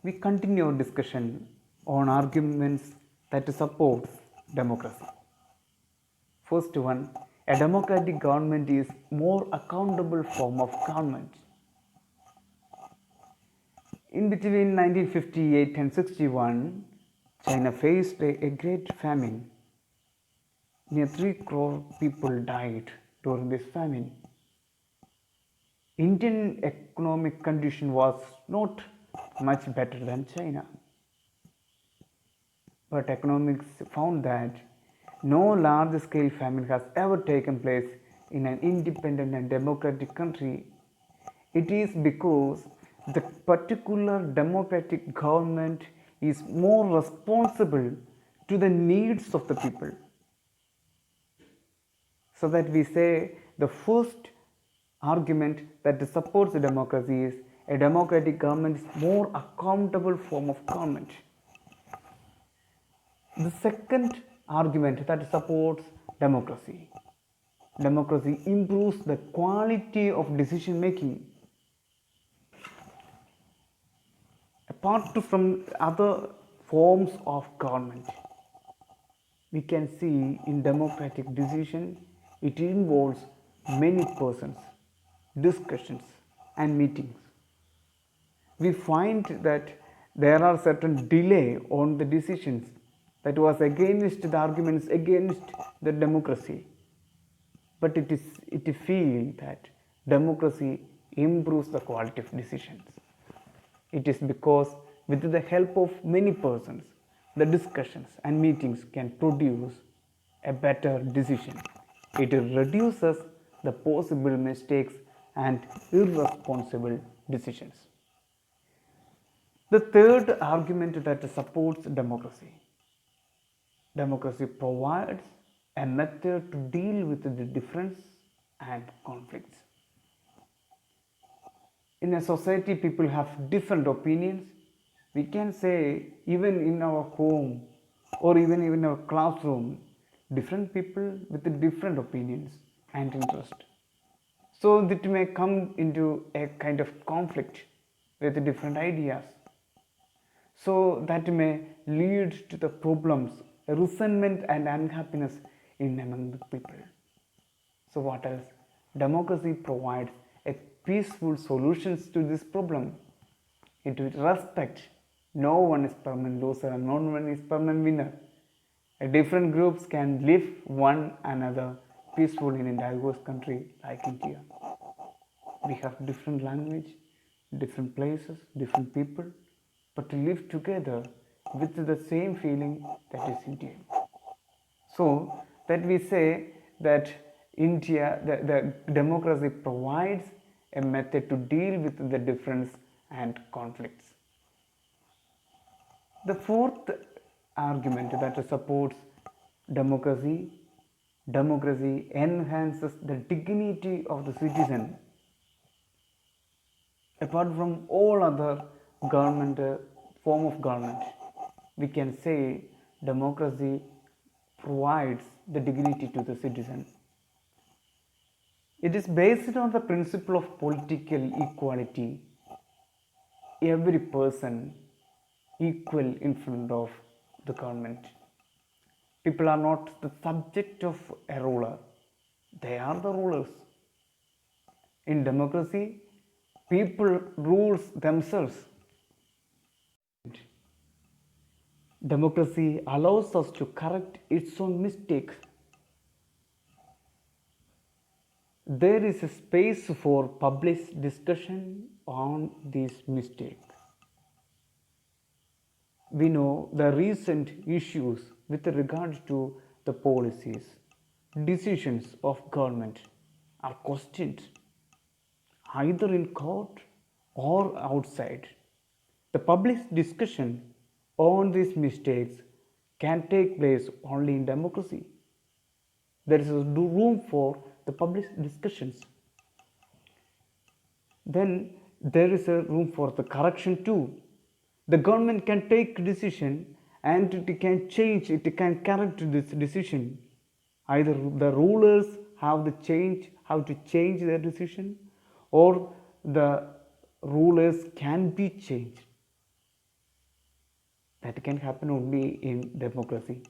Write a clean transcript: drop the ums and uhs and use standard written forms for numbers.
we continue our discussion on arguments that support democracy. First one, a democratic government is more accountable form of government. In between 1958 and 61, China faced a great famine. Near 3 crore people died during this famine. Indian economic condition was not much better than China. But economics found that no large scale famine has ever taken place in an independent and democratic country. It is because the particular democratic government is more responsible to the needs of the people. So that we say the first argument that supports democracy is a democratic government is more accountable form of government. The second argument that supports democracy improves the quality of decision making. Apart from other forms of government, we can see in democratic decision it involves many persons, discussions and meetings. We find that there are certain delay on the decisions that was against the arguments against the democracy. But it feels that democracy improves the quality of decisions. It is because with the help of many persons, the discussions and meetings can produce a better decision. It reduces the possible mistakes and irresponsible decisions. The third argument that supports democracy provides a method to deal with the difference and conflicts. In a society, people have different opinions. We can say even in our home or even in our classroom, different people with different opinions and interest. So that may come into a kind of conflict with different ideas. So that may lead to the problems, resentment and unhappiness in among the people. So what else? Democracy provides a peaceful solutions to this problem. It will respect no one is permanent loser and no one is permanent winner. Different groups can live one another peacefully in a diverse country like India. We have different language, different places, different people, but to live together with the same feeling that is Indian. So that we say that India, the democracy provides a method to deal with the difference and conflicts. The fourth argument that supports democracy enhances the dignity of the citizen. Apart from all other government form of government, we can say democracy provides the dignity to the citizen. It is based on the principle of political equality. Every person equal in front of the government. People are not the subject of a ruler, they are the rulers. In democracy, people rules themselves. Democracy allows us to correct its own mistakes. There is a space for public discussion on these mistakes. We know the recent issues with regard to the policies, decisions of government are questioned either in court or outside. The public discussion on these mistakes can take place only in democracy. There is room for the public discussions. Then there is a room for the correction too. The government can take decision and it can change, it can correct this decision. Either the rulers have to change their decision, or the rulers can be changed. That can happen only in democracy.